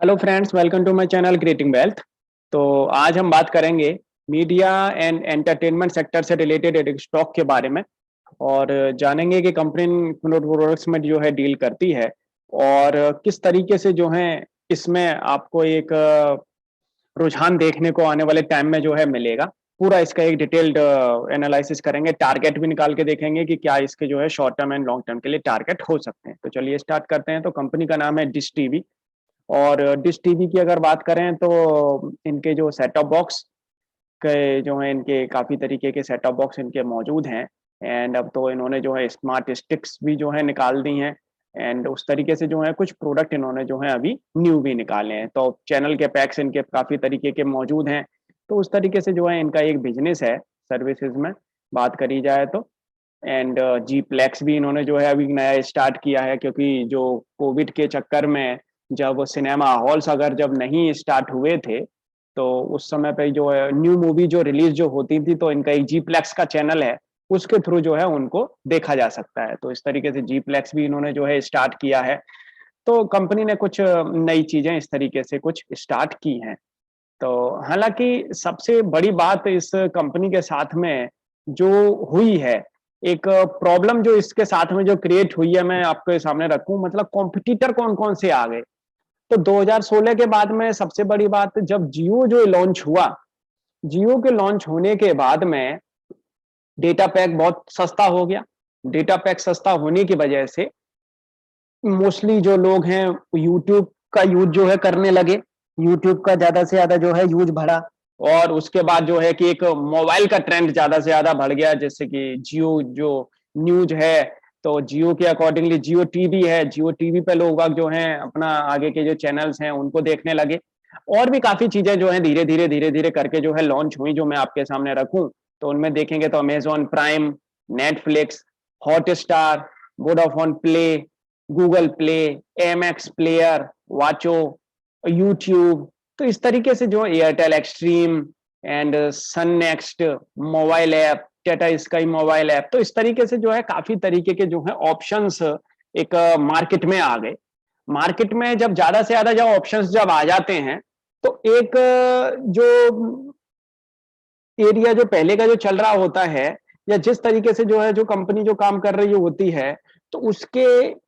Hello friends, welcome to my channel creating wealth. तो आज हम बात करेंगे मीडिया एंड एंटरटेनमेंट सेक्टर से रिलेटेड एक स्टॉक के बारे में और जानेंगे कि कंपनी प्रोडक्ट्स में जो है डील करती है और किस तरीके से जो है इसमें आपको एक रुझान देखने को आने वाले टाइम में जो है मिलेगा। पूरा इसका एक डिटेल्ड एनालिसिस करेंगे, टारगेट भी निकाल के देखेंगे कि क्या इसके जो है short term and long term के लिए टारगेट हो सकते हैं। तो चलिए स्टार्ट करते हैं। तो कंपनी का नाम है डिश टीवी और डिश टीवी की अगर बात करें तो इनके जो सेट टॉप बॉक्स के जो है इनके काफ़ी तरीके के सेट टॉप बॉक्स इनके मौजूद हैं। एंड अब तो इन्होंने जो है स्मार्ट स्टिक्स भी जो है निकाल दी हैं। एंड उस तरीके से जो है कुछ प्रोडक्ट इन्होंने जो है अभी न्यू भी निकाले हैं। तो चैनल के पैक्स इनके काफ़ी तरीके के मौजूद हैं। तो उस तरीके से जो है इनका एक बिजनेस है सर्विसेज में बात करी जाए तो। एंड जी प्लेक्स भी इन्होंने जो है अभी नया स्टार्ट किया है, क्योंकि जो कोविड के चक्कर में जब सिनेमा हॉल्स अगर जब नहीं स्टार्ट हुए थे तो उस समय पे जो है न्यू मूवी जो रिलीज जो होती थी तो इनका एक जी प्लेक्स का चैनल है, उसके थ्रू जो है उनको देखा जा सकता है। तो इस तरीके से जी प्लेक्स भी इन्होंने जो है स्टार्ट किया है। तो कंपनी ने कुछ नई चीजें इस तरीके से कुछ स्टार्ट की हैं। तो हालांकि सबसे बड़ी बात इस कंपनी के साथ में जो हुई है, एक प्रॉब्लम जो इसके साथ में जो क्रिएट हुई है, मैं आपके सामने रखूं, मतलब कॉम्पिटिटर कौन कौन से आ गए। तो 2016 के बाद में सबसे बड़ी बात, जब जियो जो लॉन्च हुआ, जियो के लॉन्च होने के बाद में डेटा पैक बहुत सस्ता हो गया। डेटा पैक सस्ता होने की वजह से मोस्टली जो लोग हैं यूट्यूब का यूज जो है करने लगे। यूट्यूब का ज्यादा से ज्यादा जो है यूज बढ़ा। और उसके बाद जो है कि एक मोबाइल का ट्रेंड ज्यादा से ज्यादा बढ़ गया, जैसे कि जियो जो न्यूज है, तो जियो के अकॉर्डिंगली जियो टीवी है, जियो टीवी पे लोग बाग जो हैं अपना आगे के जो चैनल्स हैं उनको देखने लगे। और भी काफी चीजें जो है धीरे धीरे करके जो है लॉन्च हुई, जो मैं आपके सामने रखूं। तो उनमें देखेंगे तो Amazon Prime, Netflix, Hotstar, Vodafone Play, Google Play, MX Player, Watcho, YouTube. तो इस तरीके से जो Airtel Xstream and Sun NXT mobile app, Tata Sky mobile app, तो इस तरीके से जो है काफी तरीके के जो है ऑप्शंस एक मार्केट में आ गए। मार्केट में जब ज्यादा से ज्यादा जब ऑप्शंस जब आ जाते हैं तो एक जो एरिया जो पहले का जो चल रहा होता है, या जिस तरीके से जो है जो कंपनी जो काम कर रही होती है, तो उसके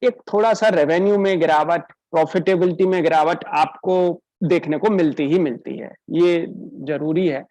एक थोड़ा सा रेवेन्यू में गिरावट, प्रॉफिटेबिलिटी में गिरावट आपको देखने को मिलती ही मिलती है। ये जरूरी है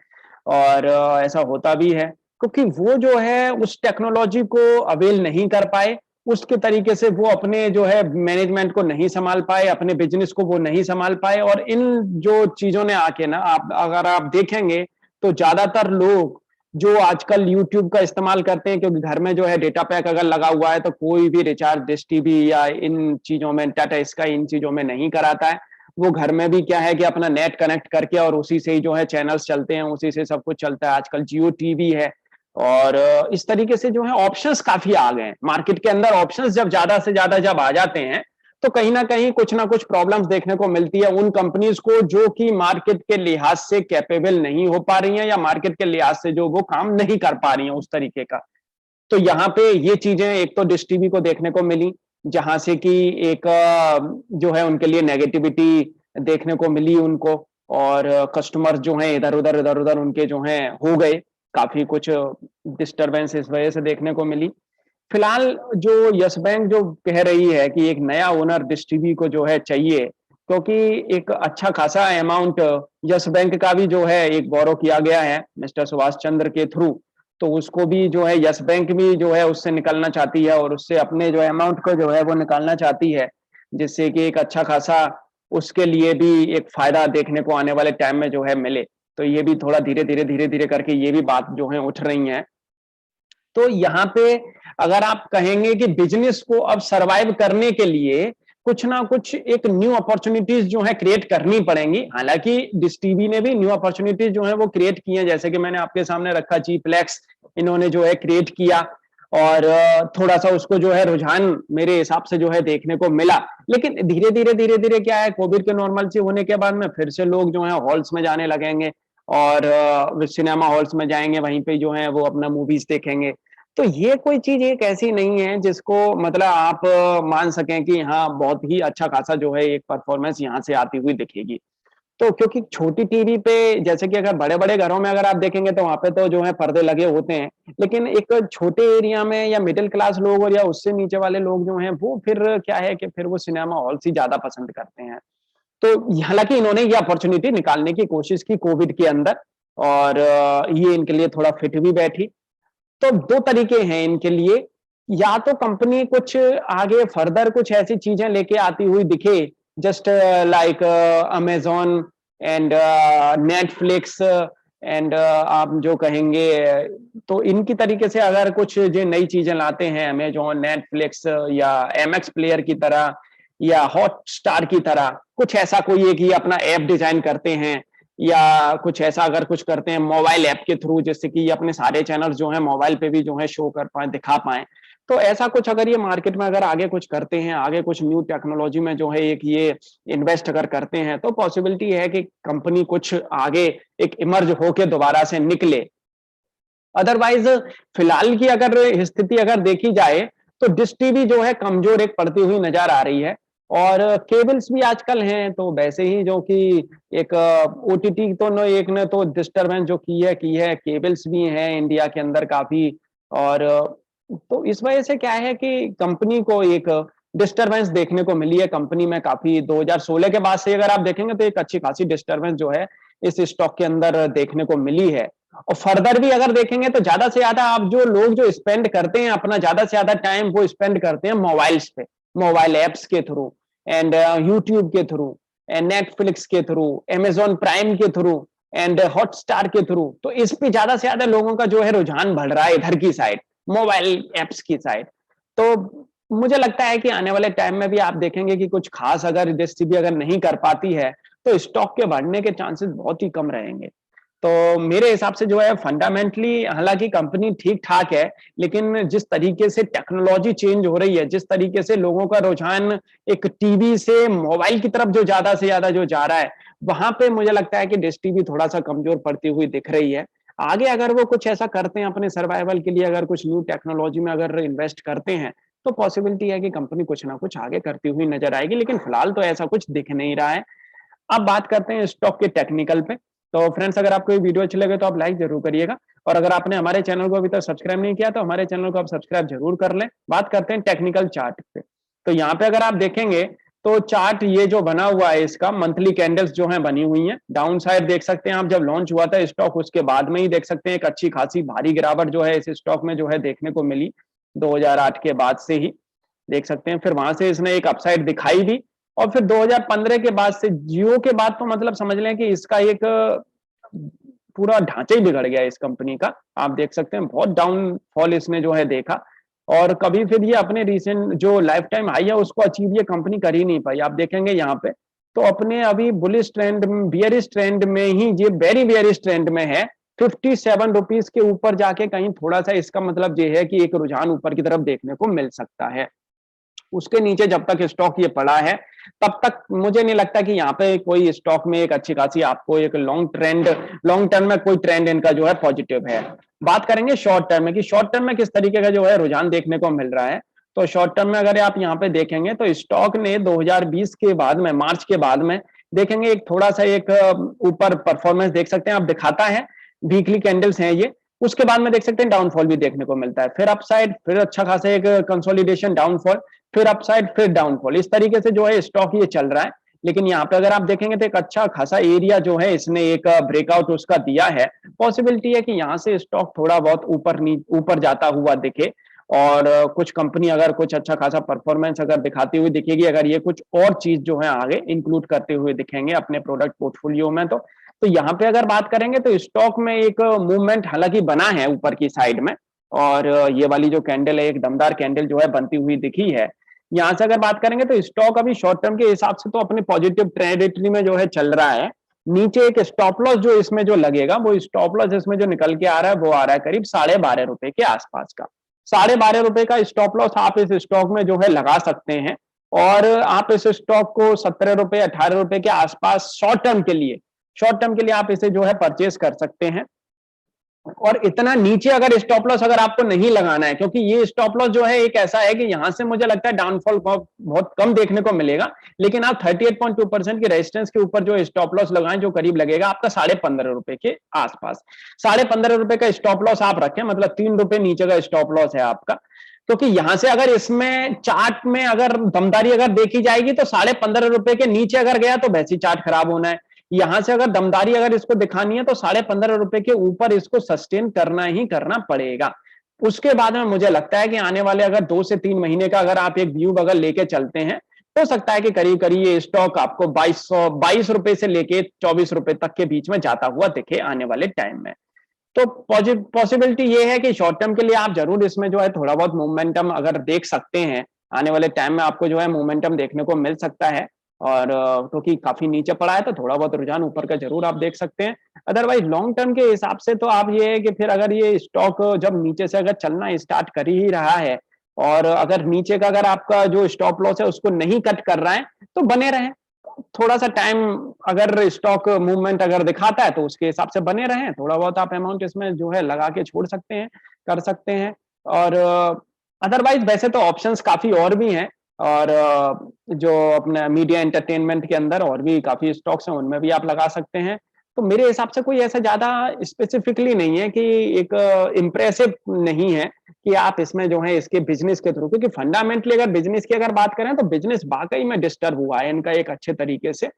और ऐसा होता भी है, क्योंकि वो जो है उस टेक्नोलॉजी को अवेल नहीं कर पाए, उसके तरीके से वो अपने जो है मैनेजमेंट को नहीं संभाल पाए, अपने बिजनेस को वो नहीं संभाल पाए। और इन जो चीजों ने आके ना, आप अगर आप देखेंगे तो ज्यादातर लोग जो आजकल यूट्यूब का इस्तेमाल करते हैं, क्योंकि घर में जो है डेटा पैक अगर लगा हुआ है तो कोई भी रिचार्ज डिश टीवी या इन चीजों में, टाटा स्काई इन चीजों में नहीं कराता है। वो घर में भी क्या है कि अपना नेट कनेक्ट करके और उसी से ही जो है चैनल्स चलते हैं, उसी से सब कुछ चलता है। आजकल जियो टीवी है और इस तरीके से जो है ऑप्शंस काफी आ गए हैं मार्केट के अंदर। ऑप्शंस जब ज्यादा से ज्यादा जब आ जाते हैं तो कहीं ना कहीं कुछ ना कुछ प्रॉब्लम्स देखने को मिलती है उन कंपनीज को जो कि मार्केट के लिहाज से कैपेबल नहीं हो पा रही हैं, या मार्केट के लिहाज से जो वो काम नहीं कर पा रही हैं उस तरीके का। तो यहाँ पे ये चीजें एक तो डिश टीवी को देखने को मिली, जहां से कि एक जो है उनके लिए नेगेटिविटी देखने को मिली उनको। और कस्टमर्स जो हैं इधर उधर उनके जो हैं हो गए, काफी कुछ डिस्टरबेंस इस वजह से देखने को मिली। फिलहाल जो यस बैंक जो कह रही है कि एक नया ओनर डिश टीवी को जो है चाहिए, क्योंकि एक अच्छा खासा अमाउंट यस बैंक का भी जो है एक बोरो किया गया है मिस्टर सुभाष चंद्र के थ्रू। तो उसको भी जो है यस बैंक भी जो है उससे निकलना चाहती है और उससे अपने जो अमाउंट को जो है वो निकालना चाहती है, जिससे कि एक अच्छा खासा उसके लिए भी एक फायदा देखने को आने वाले टाइम में जो है मिले। तो ये भी थोड़ा धीरे धीरे करके ये भी बात जो है उठ रही है। तो यहाँ पे अगर आप कहेंगे कि बिजनेस को अब सरवाइव करने के लिए कुछ ना कुछ एक न्यू अपॉर्चुनिटीज जो है क्रिएट करनी पड़ेंगी। हालांकि डिश टीवी ने भी न्यू अपॉर्चुनिटीज जो है वो क्रिएट की हैं, जैसे कि मैंने आपके सामने रखा जी प्लेक्स इन्होंने जो है क्रिएट किया। और थोड़ा सा उसको जो है रुझान मेरे हिसाब से जो है देखने को मिला। लेकिन धीरे धीरे क्या है, कोविड के नॉर्मल से होने के बाद में फिर से लोग जो है हॉल्स में जाने लगेंगे और सिनेमा हॉल्स में जाएंगे, वहीं पे जो है वो अपना मूवीज देखेंगे। तो ये कोई चीज एक ऐसी नहीं है जिसको मतलब आप मान सकें कि हाँ बहुत ही अच्छा खासा जो है एक परफॉर्मेंस यहाँ से आती हुई दिखेगी। तो क्योंकि छोटी टीवी पे जैसे कि अगर बड़े-बड़े घरों में अगर आप देखेंगे तो वहाँ पे तो जो है पर्दे लगे होते हैं। लेकिन एक छोटे एरिया में या मिडल क्लास लोग और या उससे नीचे वाले लोग जो हैं वो फिर क्या है कि फिर वो सिनेमा हॉल्स ही ज़्यादा पसंद करते हैं। तो हालाँकि इन्होंने ये अपॉर्च्युनिटी निकालने की कोशिश की कोविड के अंदर और ये इनके लिए थोड़ा फिट भी बैठी। तो 2 तरीके हैं इनके लिए, या तो कंपनी कुछ आगे फर्दर कुछ ऐसी चीज़ें लेके आती हुई दिखे, just like Amazon and Netflix and आप जो कहेंगे तो इनकी तरीके से अगर कुछ जो नई चीज़ें लाते हैं अमेज़न, नेटफ्लिक्स या एमएक्स प्लेयर की तरह या हॉटस्टार की तरह, कुछ ऐसा कोई एक ही अपना ऐप डिज़ाइन करते हैं या कुछ ऐसा अगर कुछ करते हैं मोबाइल ऐप के थ्रू जिससे कि ये अपने सारे चैनल्स जो हैं मोबाइल पे भी जो है शो कर पाएँ, दिखा पाएँ। तो ऐसा कुछ अगर ये मार्केट में अगर आगे कुछ करते हैं, आगे कुछ न्यू टेक्नोलॉजी में जो है एक ये इन्वेस्ट अगर करते हैं, तो पॉसिबिलिटी है कि कंपनी कुछ आगे एक इमर्ज होके दोबारा से निकले। अदरवाइज़ फिलहाल की अगर स्थिति अगर देखी जाए, तो डिश टीवी जो है कमज़ोर एक पड़ती हुई नज़र आ रही है और केबल्स भी आजकल हैं, तो वैसे ही जो कि एक ओटीटी तो न एक ने तो डिस्टर्बेंस जो की है, केबल्स भी हैं इंडिया के अंदर काफ़ी और तो इस वजह से क्या है कि कंपनी को एक डिस्टर्बेंस देखने को मिली है कंपनी में काफ़ी 2016 के बाद से अगर आप देखेंगे तो एक अच्छी खासी डिस्टर्बेंस जो है, इस स्टॉक के अंदर देखने को मिली है। और फर्दर भी अगर देखेंगे तो ज़्यादा से ज़्यादा आप जो लोग जो स्पेंड करते हैं अपना ज़्यादा से ज़्यादा टाइम वो स्पेंड करते हैं मोबाइल्स पे, मोबाइल ऐप्स के थ्रू एंड यूट्यूब के थ्रू एंड नेटफ्लिक्स के थ्रू, अमेज़न प्राइम के थ्रू एंड हॉटस्टार के थ्रू। तो इस पे ज़्यादा से ज़्यादा लोगों का जो है रुझान बढ़ रहा है इधर की साइड, मोबाइल ऐप्स की साइड। तो मुझे लगता है कि आने वाले टाइम में भी आप देखेंगे कि कुछ खास अगर डिश टीवी अगर नहीं कर पाती है, तो स्टॉक के बढ़ने के चांसेस बहुत ही कम रहेंगे। तो मेरे हिसाब से जो है फंडामेंटली हालाँकि कंपनी ठीक-ठाक है, लेकिन जिस तरीके से टेक्नोलॉजी चेंज हो रही है, जिस तरीके से लोगों का रुझान एक टीवी से मोबाइल की तरफ जो ज़्यादा से ज़्यादा जो जा रहा है, वहाँ पे मुझे लगता है कि डिश टीवी थोड़ा-सा कमज़ोर पड़ती हुई दिख रही है। आगे अगर वो कुछ ऐसा करते हैं अपने सर्वाइवल के लिए अगर कुछ न्यू टेक्नोलॉजी में अगर इन्वेस्ट करते हैं, तो पॉसिबिलिटी है कि कंपनी कुछ ना कुछ आगे करती हुई नज़र आएगी, लेकिन फिलहाल तो ऐसा कुछ दिख नहीं रहा है। अब बात करते हैं स्टॉक के टेक्निकल पे। तो फ्रेंड्स अगर आपको ये वीडियो अच्छी लगे तो आप लाइक ज़रूर करिएगा और अगर आपने हमारे चैनल को अभी तक सब्सक्राइब नहीं किया तो हमारे चैनल को आप सब्सक्राइब ज़रूर कर लें। बात करते हैं टेक्निकल चार्ट पे। तो यहाँ पे अगर आप देखेंगे तो चार्ट ये जो बना हुआ है इसका मंथली कैंडल्स जो हैं बनी हुई हैं। डाउन साइड देख सकते हैं आप जब लॉन्च हुआ था स्टॉक उसके बाद में ही देख सकते हैं एक अच्छी खासी भारी गिरावट जो है इस स्टॉक में जो है देखने को मिली 2008 के बाद से ही। देख सकते हैं फिर वहां से इसने एक अपसाइड दिखाई भी और फिर 2015 के बाद से जियो के बाद तो मतलब समझ लें कि इसका एक पूरा ढांचा ही बिगड़ गया इस कंपनी का। आप देख सकते हैं बहुत डाउनफॉल इसने जो है देखा और कभी फिर ये अपने रिसेंट जो लाइफ टाइम हाई है उसको अचीव ये कंपनी कर ही नहीं पाई। आप देखेंगे यहाँ पे तो अपने अभी बुलिश ट्रेंड बियरिश ट्रेंड में ही ये वेरी बियरिश ट्रेंड में है। 57 रुपीज के ऊपर जाके कहीं थोड़ा सा इसका मतलब ये है कि एक रुझान ऊपर की तरफ देखने को मिल सकता है। उसके नीचे जब तक स्टॉक ये पड़ा है, तब तक मुझे नहीं लगता कि यहाँ पे कोई स्टॉक में एक अच्छी खासी आपको एक लॉन्ग टर्म में कोई ट्रेंड इनका जो है पॉजिटिव है। बात करेंगे शॉर्ट टर्म में कि शॉर्ट टर्म में किस तरीके का जो है रुझान देखने को मिल रहा है। तो शॉर्ट टर्म में अगर आप यहाँ पे देखेंगे तो स्टॉक ने 2020 के बाद में मार्च के बाद में देखेंगे एक थोड़ा-सा एक ऊपर परफॉर्मेंस देख सकते हैं आप दिखाता है, वीकली कैंडल्स हैं ये। उसके बाद में देख सकते हैं डाउनफॉल भी देखने को मिलता है। फिर अपसाइड, फिर अच्छा खासा एक कंसोलिडेशन डाउनफॉल, फिर अपसाइड फिर डाउनफॉल इस तरीके से जो है स्टॉक ये चल रहा है। लेकिन यहाँ पे अगर आप देखेंगे तो एक अच्छा खासा एरिया जो है इसने एक ब्रेकआउट उसका दिया है। पॉसिबिलिटी है कि यहाँ से स्टॉक थोड़ा बहुत ऊपर जाता हुआ दिखे और कुछ कंपनी अगर कुछ अच्छा खासा परफॉर्मेंस अगर दिखाती हुई दिखेगी, अगर ये कुछ और चीज जो है आगे इंक्लूड करते हुए दिखेंगे अपने प्रोडक्ट पोर्टफोलियो में तो यहाँ पे अगर बात करेंगे तो स्टॉक में एक मूवमेंट हालांकि बना है ऊपर की साइड में और ये वाली जो कैंडल है एक दमदार कैंडल जो है बनती हुई दिखी है। यहाँ से अगर बात करेंगे तो स्टॉक अभी शॉर्ट टर्म के हिसाब से तो अपने पॉजिटिव टेरिटरी में जो है चल रहा है। नीचे एक स्टॉप लॉस जो इसमें जो लगेगा वो स्टॉप लॉस इसमें जो निकल के आ रहा है वो आ रहा है करीब 12.5 रुपए के आसपास का। 12.5 रुपए का स्टॉप लॉस आप इस स्टॉक में जो है लगा सकते हैं और आप इस स्टॉक को 17 रुपए 18 रुपए के आसपास शॉर्ट टर्म के लिए आप इसे जो है परचेज कर सकते हैं। और इतना नीचे अगर स्टॉप लॉस अगर आपको नहीं लगाना है, क्योंकि ये स्टॉप लॉस जो है एक ऐसा है कि यहां से मुझे लगता है डाउनफॉल बहुत कम देखने को मिलेगा, लेकिन आप 38.2% की रेजिस्टेंस के ऊपर जो स्टॉप लॉस लगाएं, जो करीब लगेगा आपका 15.5 रुपए के आसपास। 15.5 रुपए का स्टॉप लॉस आप रखें, मतलब 3 रुपए नीचे का स्टॉप लॉस है आपका, क्योंकि यहां से अगर इसमें चार्ट में अगर दमदारी अगर देखी जाएगी तो 15.5 रुपए के नीचे अगर गया तो वैसी चार्ट खराब होना है। यहां से अगर दमदारी अगर इसको दिखानी है तो 15.5 रुपए के ऊपर इसको सस्टेन करना ही करना पड़ेगा। उसके बाद में मुझे लगता है कि आने वाले अगर 2 से 3 महीने का अगर आप एक व्यू अगर लेके चलते हैं, हो सकता है कि करीब करीब ये स्टॉक आपको 22 रुपए से लेके 24 रुपए तक के बीच में जाता हुआ दिखे आने वाले टाइम में। तो पॉसिबिलिटी ये है कि शॉर्ट टर्म के लिए आप जरूर इसमें जो है थोड़ा बहुत मोमेंटम अगर देख सकते हैं, आने वाले टाइम में आपको जो है मोमेंटम देखने को मिल सकता है। और क्योंकि काफी नीचे पड़ा है तो थोड़ा बहुत रुझान ऊपर का जरूर आप देख सकते हैं। अदरवाइज लॉन्ग टर्म के हिसाब से तो आप ये है कि फिर अगर ये स्टॉक जब नीचे से अगर चलना स्टार्ट कर ही रहा है और अगर नीचे का अगर आपका जो स्टॉप लॉस है उसको नहीं कट कर रहा है तो बने रहें। थोड़ा सा टाइम अगर स्टॉक मूवमेंट अगर दिखाता है तो उसके हिसाब से बने रहें, थोड़ा बहुत आप अमाउंट इसमें जो है लगा के छोड़ सकते हैं, कर सकते हैं। और अदरवाइज वैसे तो ऑप्शंस काफी और भी हैं, और जो अपना मीडिया एंटरटेनमेंट के अंदर और भी काफी स्टॉक्स हैं उनमें भी आप लगा सकते हैं। तो मेरे हिसाब से कोई ऐसा ज्यादा स्पेसिफिकली नहीं है कि एक इम्प्रेसिव नहीं है कि आप इसमें जो है इसके बिजनेस के थ्रू, क्योंकि फंडामेंटली अगर बिजनेस की अगर बात करें तो बिजनेस वाकई में डिस्टर्ब हुआ है इनका एक अच्छे तरीके से।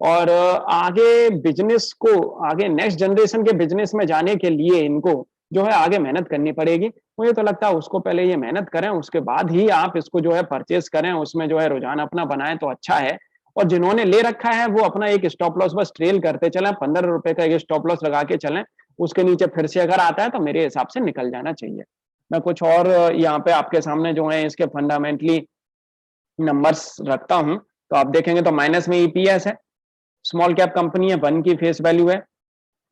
और आगे बिजनेस को आगे नेक्स्ट जनरेशन के बिजनेस में जाने के लिए इनको जो है आगे मेहनत करनी पड़ेगी। मुझे तो लगता है उसको पहले ये मेहनत करें, उसके बाद ही आप इसको जो है परचेस करें, उसमें जो है रुझान अपना बनाएं तो अच्छा है। और जिन्होंने ले रखा है वो अपना एक स्टॉप लॉस बस ट्रेल करते चलें, 15 रुपए का एक स्टॉप लॉस लगा के चलें, उसके नीचे फिर से अगर आता है तो मेरे हिसाब से निकल जाना चाहिए। मैं कुछ और यहाँ पे आपके सामने जो है इसके फंडामेंटली नंबर्स रखता हूँ, तो आप देखेंगे तो माइनस में ईपीएस है, स्मॉल कैप कंपनी है, 1 की फेस वैल्यू है।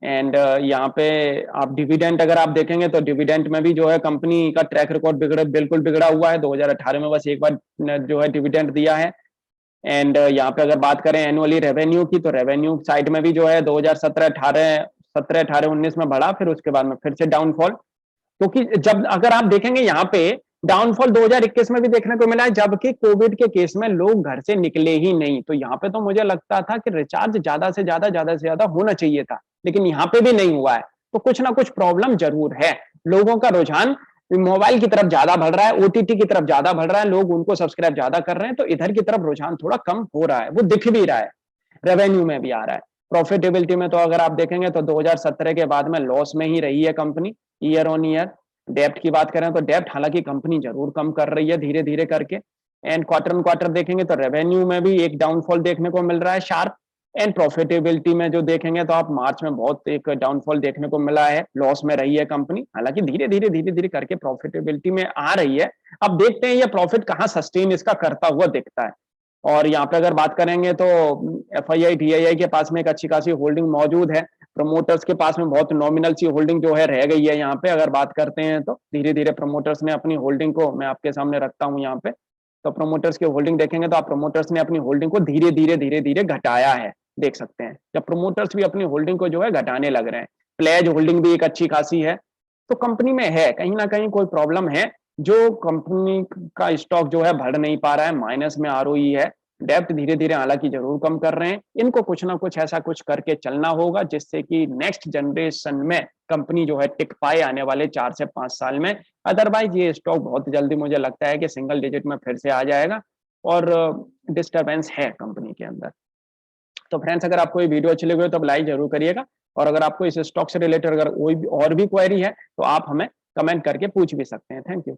एंड यहाँ पे आप डिविडेंड अगर आप देखेंगे तो डिविडेंड में भी जो है कंपनी का ट्रैक रिकॉर्ड बिल्कुल बिगड़ा हुआ है। 2018 में बस एक बार जो है डिविडेंड दिया है। एंड यहाँ पे अगर बात करें एनुअली रेवेन्यू की, तो रेवेन्यू साइड में भी जो है 2017-18 में बढ़ा, फिर उसके बाद में फिर से डाउनफॉल। क्योंकि जब अगर आप देखेंगे यहाँ पे डाउनफॉल 2021 में भी देखने को मिला है, जबकि कोविड के केस में लोग घर से निकले ही नहीं। तो यहाँ पे तो मुझे लगता था कि रिचार्ज ज्यादा से ज्यादा होना चाहिए था, लेकिन यहाँ पे भी नहीं हुआ है। तो कुछ ना कुछ प्रॉब्लम जरूर है। लोगों का रुझान मोबाइल की तरफ ज्यादा बढ़ रहा है, ओटीटी की तरफ ज्यादा बढ़ रहा है, लोग उनको सब्सक्राइब ज्यादा कर रहे हैं, तो इधर की तरफ रुझान थोड़ा कम हो रहा है, वो दिख भी रहा है, रेवेन्यू में भी आ रहा है। प्रॉफिटेबिलिटी में तो अगर आप देखेंगे तो 2017 के बाद में लॉस में ही रही है कंपनी ईयर ऑन ईयर। डेप्ट की बात करें तो डेप्ट हालांकि कंपनी जरूर कम कर रही है धीरे धीरे करके। एंड क्वार्टर ऑन क्वार्टर देखेंगे तो रेवेन्यू में भी एक डाउनफॉल देखने को मिल रहा है शार्प। एंड प्रॉफिटेबिलिटी में जो देखेंगे तो आप मार्च में बहुत एक डाउनफॉल देखने को मिला है, लॉस में रही है कंपनी, हालांकि धीरे धीरे करके प्रॉफिटेबिलिटी में आ रही है। अब देखते हैं ये प्रॉफिट कहाँ सस्टेन इसका करता हुआ दिखता है। और यहाँ पे अगर बात करेंगे तो एफआईआई डीआईआई के पास में एक अच्छी खासी होल्डिंग मौजूद है, प्रमोटर्स के पास में बहुत नॉमिनल सी होल्डिंग जो है रह गई है। यहाँ पे अगर बात करते हैं तो धीरे धीरे प्रमोटर्स ने अपनी होल्डिंग को, मैं आपके सामने रखता हूँ यहाँ पे, तो प्रमोटर्स की होल्डिंग देखेंगे तो आप प्रमोटर्स ने अपनी होल्डिंग को धीरे धीरे घटाया है, देख सकते हैं जब प्रमोटर्स भी अपनी होल्डिंग को जो है घटाने लग रहे हैं। प्लेज होल्डिंग भी एक अच्छी खासी है, तो कंपनी में है कहीं ना कहीं कोई प्रॉब्लम है, जो कंपनी का स्टॉक जो है बढ़ नहीं पा रहा है, माइनस में आरओई है। डेप्ट धीरे धीरे हालांकि जरूर कम कर रहे हैं, इनको कुछ ना कुछ ऐसा कुछ करके चलना होगा जिससे कि नेक्स्ट जनरेशन में कंपनी जो है टिक पाए आने वाले 4 से 5 साल में। अदरवाइज ये स्टॉक बहुत जल्दी मुझे लगता है कि सिंगल डिजिट में फिर से आ जाएगा, और डिस्टर्बेंस है कंपनी के अंदर। तो फ्रेंड्स अगर आपको ये वीडियो अच्छी लगी हो तो लाइक जरूर करिएगा, और अगर आपको इस स्टॉक से रिलेटेड अगर कोई और भी क्वेरी है तो आप हमें कमेंट करके पूछ भी सकते हैं। Thank you.